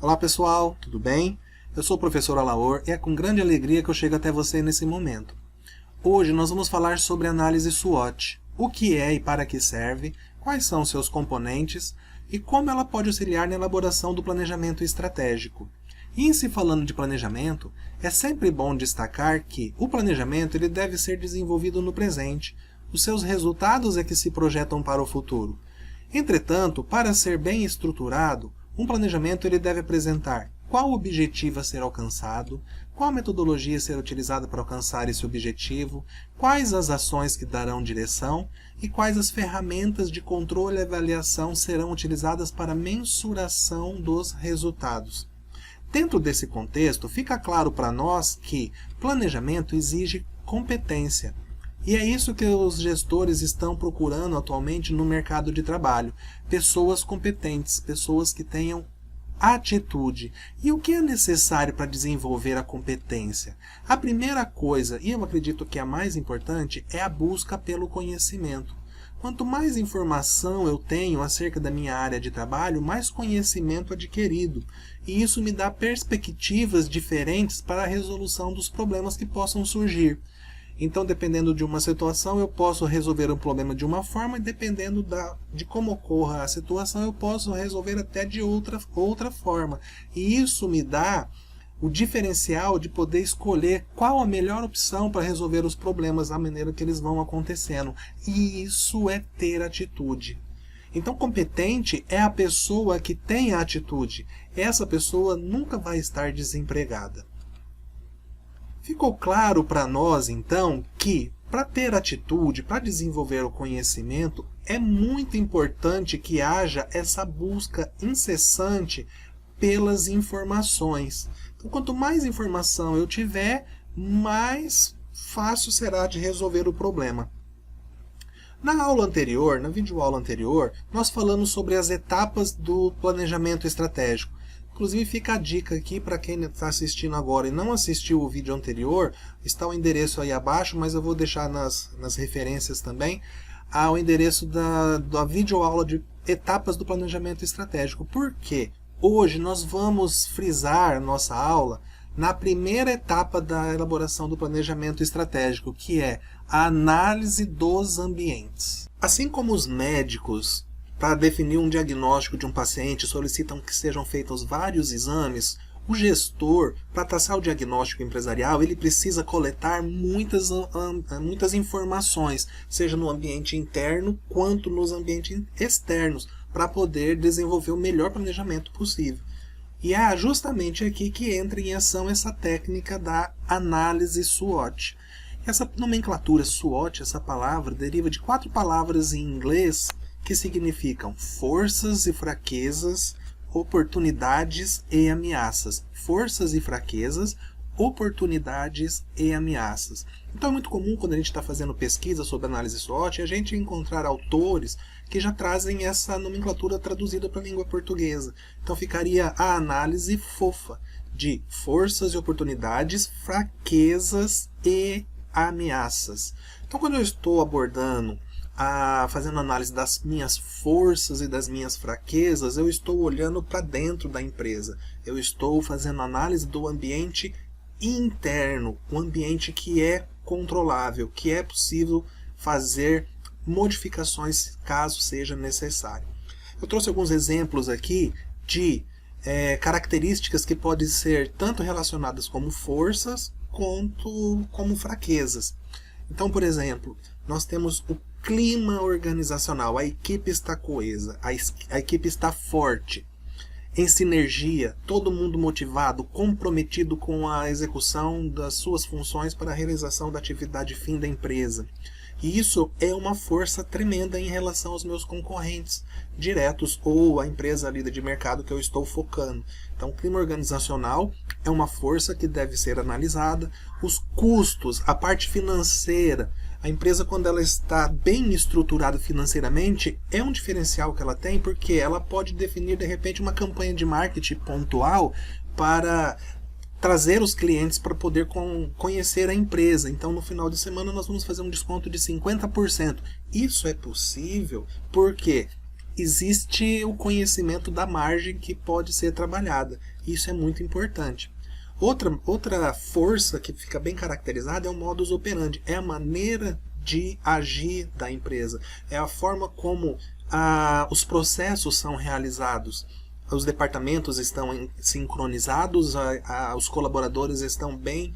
Olá pessoal, tudo bem? Eu sou o professor Alaor e é com grande alegria que eu chego até você nesse momento. Hoje nós vamos falar sobre análise SWOT, o que é e para que serve, quais são seus componentes e como ela pode auxiliar na elaboração do planejamento estratégico. E em se falando de planejamento, é sempre bom destacar que o planejamento ele deve ser desenvolvido no presente, os seus resultados é que se projetam para o futuro. Entretanto, para ser bem estruturado, um planejamento ele deve apresentar qual objetivo a ser alcançado, qual metodologia a ser utilizada para alcançar esse objetivo, quais as ações que darão direção e quais as ferramentas de controle e avaliação serão utilizadas para mensuração dos resultados. Dentro desse contexto, fica claro para nós que planejamento exige competência. E é isso que os gestores estão procurando atualmente no mercado de trabalho. Pessoas competentes, pessoas que tenham atitude. E o que é necessário para desenvolver a competência? A primeira coisa, e eu acredito que a mais importante, é a busca pelo conhecimento. Quanto mais informação eu tenho acerca da minha área de trabalho, mais conhecimento adquirido. E isso me dá perspectivas diferentes para a resolução dos problemas que possam surgir. Então, dependendo de uma situação, eu posso resolver um problema de uma forma e dependendo de como ocorra a situação, eu posso resolver até de outra forma. E isso me dá o diferencial de poder escolher qual a melhor opção para resolver os problemas da maneira que eles vão acontecendo. E isso é ter atitude. Então, competente é a pessoa que tem a atitude. Essa pessoa nunca vai estar desempregada. Ficou claro para nós, então, que para ter atitude, para desenvolver o conhecimento, é muito importante que haja essa busca incessante pelas informações. Então, quanto mais informação eu tiver, mais fácil será de resolver o problema. Na aula anterior, na videoaula anterior, nós falamos sobre as etapas do planejamento estratégico. Inclusive fica a dica aqui para quem está assistindo agora e não assistiu o vídeo anterior, está o endereço aí abaixo, mas eu vou deixar nas referências também, o endereço da videoaula de etapas do planejamento estratégico. Por quê? Hoje nós vamos frisar nossa aula na primeira etapa da elaboração do planejamento estratégico, que é a análise dos ambientes. Assim como os médicos, para definir um diagnóstico de um paciente, solicitam que sejam feitos vários exames, o gestor, para traçar o diagnóstico empresarial, ele precisa coletar muitas informações, seja no ambiente interno quanto nos ambientes externos, para poder desenvolver o melhor planejamento possível. E é justamente aqui que entra em ação essa técnica da análise SWOT. Essa nomenclatura SWOT, essa palavra, deriva de 4 palavras em inglês que significam forças e fraquezas, oportunidades e ameaças. Forças e fraquezas, oportunidades e ameaças. Então é muito comum quando a gente está fazendo pesquisa sobre análise SWOT, a gente encontrar autores que já trazem essa nomenclatura traduzida para a língua portuguesa. Então ficaria a análise fofa de forças e oportunidades, fraquezas e ameaças. Então quando eu estou abordando fazendo análise das minhas forças e das minhas fraquezas, eu estou olhando para dentro da empresa. Eu estou fazendo análise do ambiente interno, um ambiente que é controlável, que é possível fazer modificações caso seja necessário. Eu trouxe alguns exemplos aqui de características que podem ser tanto relacionadas como forças quanto como fraquezas. Então, por exemplo, nós temos o clima organizacional, a equipe está coesa, a equipe está forte, em sinergia, todo mundo motivado, comprometido com a execução das suas funções para a realização da atividade fim da empresa. E isso é uma força tremenda em relação aos meus concorrentes diretos ou a empresa líder de mercado que eu estou focando. Então, o clima organizacional é uma força que deve ser analisada. Os custos, a parte financeira, a empresa quando ela está bem estruturada financeiramente, é um diferencial que ela tem porque ela pode definir de repente uma campanha de marketing pontual para trazer os clientes para poder conhecer a empresa. Então, no final de semana, nós vamos fazer um desconto de 50%. Isso é possível porque existe o conhecimento da margem que pode ser trabalhada. Isso é muito importante. Outra força que fica bem caracterizada é o modus operandi, é a maneira de agir da empresa, é a forma como os processos são realizados. Os departamentos estão sincronizados, os colaboradores estão bem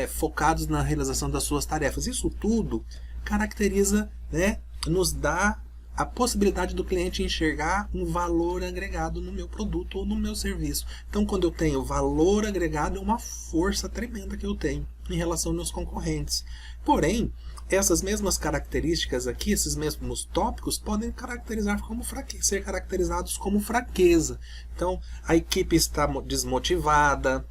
focados na realização das suas tarefas. Isso tudo caracteriza, né, nos dá a possibilidade do cliente enxergar um valor agregado no meu produto ou no meu serviço. Então, quando eu tenho valor agregado, é uma força tremenda que eu tenho em relação aos meus concorrentes. Porém, essas mesmas características aqui, esses mesmos tópicos, podem ser caracterizados como fraqueza. Então, a equipe está desmotivada,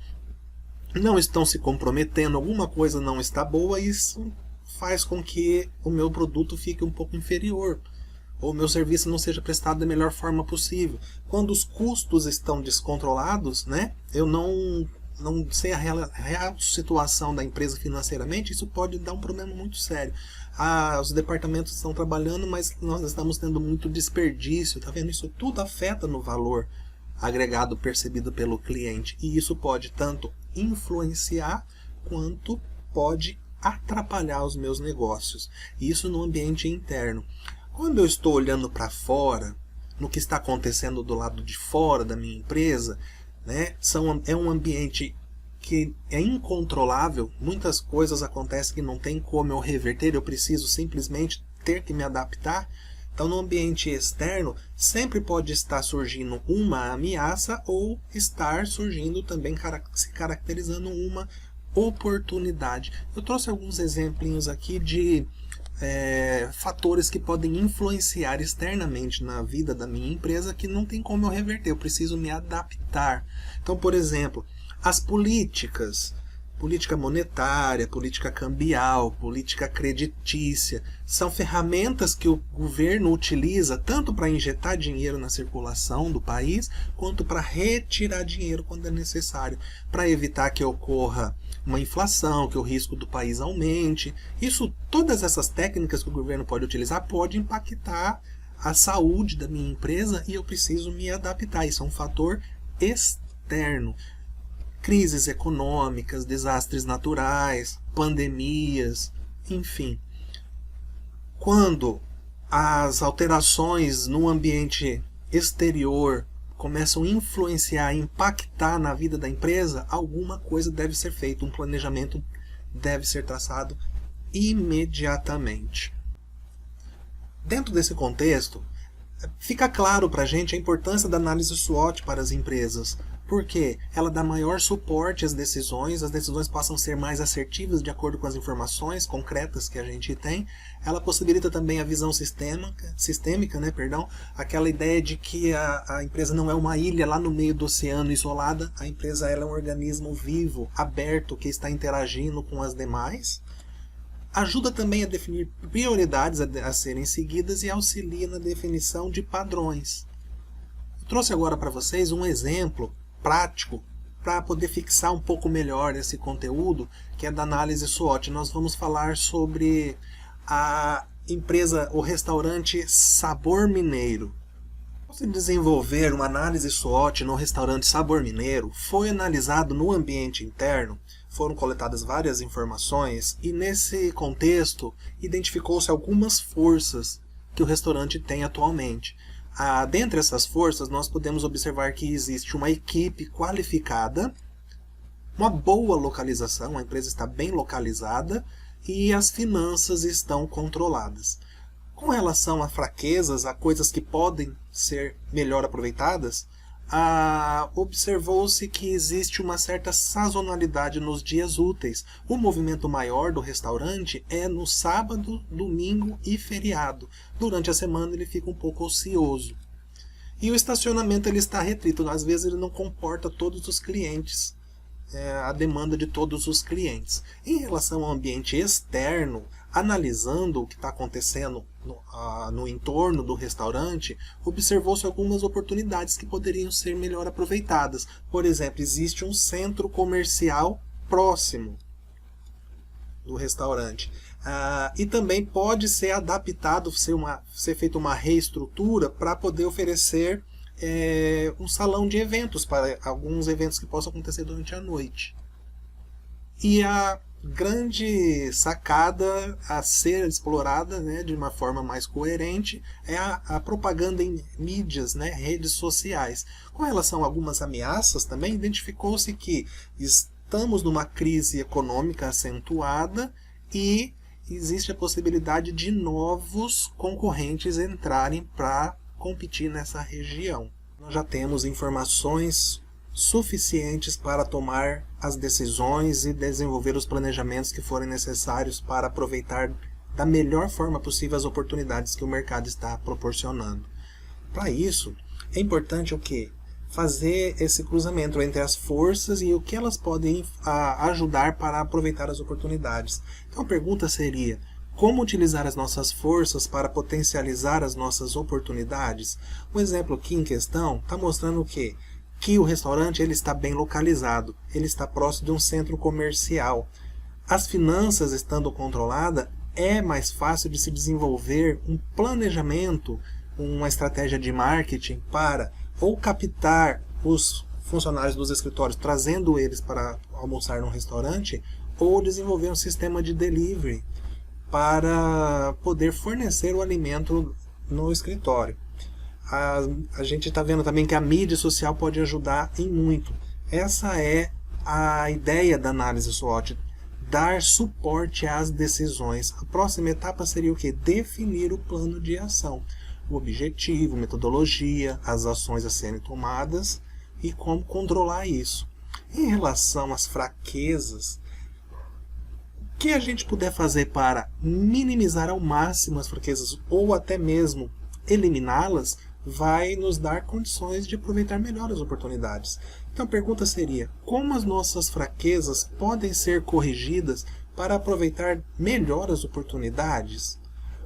não estão se comprometendo, alguma coisa não está boa, e isso faz com que o meu produto fique um pouco inferior, ou o meu serviço não seja prestado da melhor forma possível. Quando os custos estão descontrolados, né, eu não sei a real situação da empresa financeiramente, isso pode dar um problema muito sério. Os departamentos estão trabalhando, mas nós estamos tendo muito desperdício, tá vendo? Isso tudo afeta no valor agregado percebido pelo cliente, e isso pode tanto influenciar quanto pode atrapalhar os meus negócios. Isso no ambiente interno. Quando eu estou olhando para fora, no que está acontecendo do lado de fora da minha empresa, né, é um ambiente que é incontrolável, muitas coisas acontecem que não tem como eu reverter, eu preciso simplesmente ter que me adaptar. Então, no ambiente externo, sempre pode estar surgindo uma ameaça ou estar surgindo também, se caracterizando uma oportunidade. Eu trouxe alguns exemplinhos aqui de fatores que podem influenciar externamente na vida da minha empresa que não tem como eu reverter, eu preciso me adaptar. Então, por exemplo, as política monetária, política cambial, política creditícia, são ferramentas que o governo utiliza tanto para injetar dinheiro na circulação do país, quanto para retirar dinheiro quando é necessário, para evitar que ocorra uma inflação, que o risco do país aumente. Todas essas técnicas que o governo pode utilizar podem impactar a saúde da minha empresa e eu preciso me adaptar. Isso é um fator externo. Crises econômicas, desastres naturais, pandemias, enfim. Quando as alterações no ambiente exterior começam a influenciar, impactar na vida da empresa, alguma coisa deve ser feita, um planejamento deve ser traçado imediatamente. Dentro desse contexto, fica claro para a gente a importância da análise SWOT para as empresas, porque ela dá maior suporte às decisões, as decisões passam a ser mais assertivas de acordo com as informações concretas que a gente tem. Ela possibilita também a visão sistêmica, né, aquela ideia de que a empresa não é uma ilha lá no meio do oceano isolada, a empresa ela é um organismo vivo, aberto, que está interagindo com as demais. Ajuda também a definir prioridades a serem seguidas e auxilia na definição de padrões. Eu trouxe agora para vocês um exemplo prático para poder fixar um pouco melhor esse conteúdo, que é da análise SWOT. Nós vamos falar sobre a empresa, o restaurante Sabor Mineiro. Para se desenvolver uma análise SWOT no restaurante Sabor Mineiro, foi analisado no ambiente interno, foram coletadas várias informações e nesse contexto identificou-se algumas forças que o restaurante tem atualmente. Dentre essas forças, nós podemos observar que existe uma equipe qualificada, uma boa localização, a empresa está bem localizada e as finanças estão controladas. Com relação a fraquezas, a coisas que podem ser melhor aproveitadas, observou-se que existe uma certa sazonalidade nos dias úteis. O movimento maior do restaurante é no sábado, domingo e feriado. Durante a semana ele fica um pouco ocioso. E o estacionamento ele está restrito, às vezes ele não comporta todos os clientes, a demanda de todos os clientes. Em relação ao ambiente externo, analisando o que está acontecendo no entorno do restaurante, observou-se algumas oportunidades que poderiam ser melhor aproveitadas. Por exemplo, existe um centro comercial próximo. do restaurante. E também pode ser adaptado, ser feita uma reestrutura para poder oferecer um salão de eventos, para alguns eventos que possam acontecer durante a noite. E a grande sacada a ser explorada, né, de uma forma mais coerente é a propaganda em mídias, né, redes sociais. Com relação a algumas ameaças também, identificou-se que estamos numa crise econômica acentuada e existe a possibilidade de novos concorrentes entrarem para competir nessa região. Nós já temos informações suficientes para tomar as decisões e desenvolver os planejamentos que forem necessários para aproveitar da melhor forma possível as oportunidades que o mercado está proporcionando. Para isso, é importante o quê? Fazer esse cruzamento entre as forças e o que elas podem ajudar para aproveitar as oportunidades. Então a pergunta seria: como utilizar as nossas forças para potencializar as nossas oportunidades? O exemplo aqui em questão está mostrando o quê? Que o restaurante ele está bem localizado, ele está próximo de um centro comercial. As finanças estando controladas, é mais fácil de se desenvolver um planejamento, uma estratégia de marketing para ou captar os funcionários dos escritórios, trazendo eles para almoçar no restaurante, ou desenvolver um sistema de delivery para poder fornecer o alimento no escritório. A gente está vendo também que a mídia social pode ajudar em muito. Essa é a ideia da análise SWOT, dar suporte às decisões. A próxima etapa seria o quê? Definir o plano de ação, o objetivo, metodologia, as ações a serem tomadas e como controlar isso. Em relação às fraquezas, o que a gente puder fazer para minimizar ao máximo as fraquezas ou até mesmo eliminá-las, vai nos dar condições de aproveitar melhor as oportunidades. Então a pergunta seria: como as nossas fraquezas podem ser corrigidas para aproveitar melhor as oportunidades?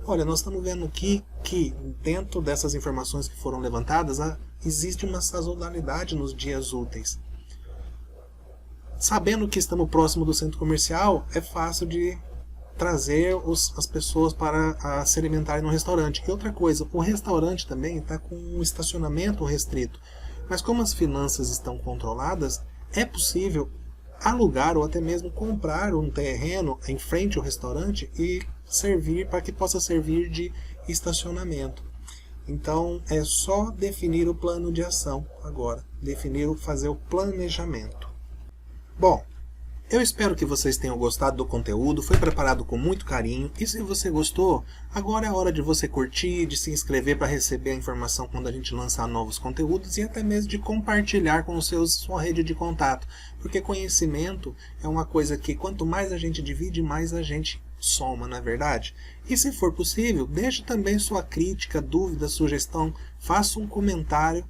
Olha, nós estamos vendo aqui que dentro dessas informações que foram levantadas, existe uma sazonalidade nos dias úteis. Sabendo que estamos próximo do centro comercial, é fácil de trazer as pessoas para se alimentarem no restaurante. E outra coisa, o restaurante também está com um estacionamento restrito. Mas como as finanças estão controladas, é possível alugar ou até mesmo comprar um terreno em frente ao restaurante e servir para que possa servir de estacionamento. Então é só definir o plano de ação agora, fazer o planejamento. Bom, eu espero que vocês tenham gostado do conteúdo, foi preparado com muito carinho, e se você gostou, agora é hora de você curtir, de se inscrever para receber a informação quando a gente lançar novos conteúdos e até mesmo de compartilhar com sua rede de contato, porque conhecimento é uma coisa que quanto mais a gente divide, mais a gente soma, não é verdade? E se for possível, deixe também sua crítica, dúvida, sugestão, faça um comentário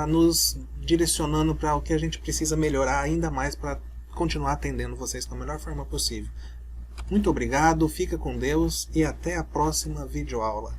nos direcionando para o que a gente precisa melhorar ainda mais para continuar atendendo vocês da melhor forma possível. Muito obrigado, fica com Deus e até a próxima videoaula.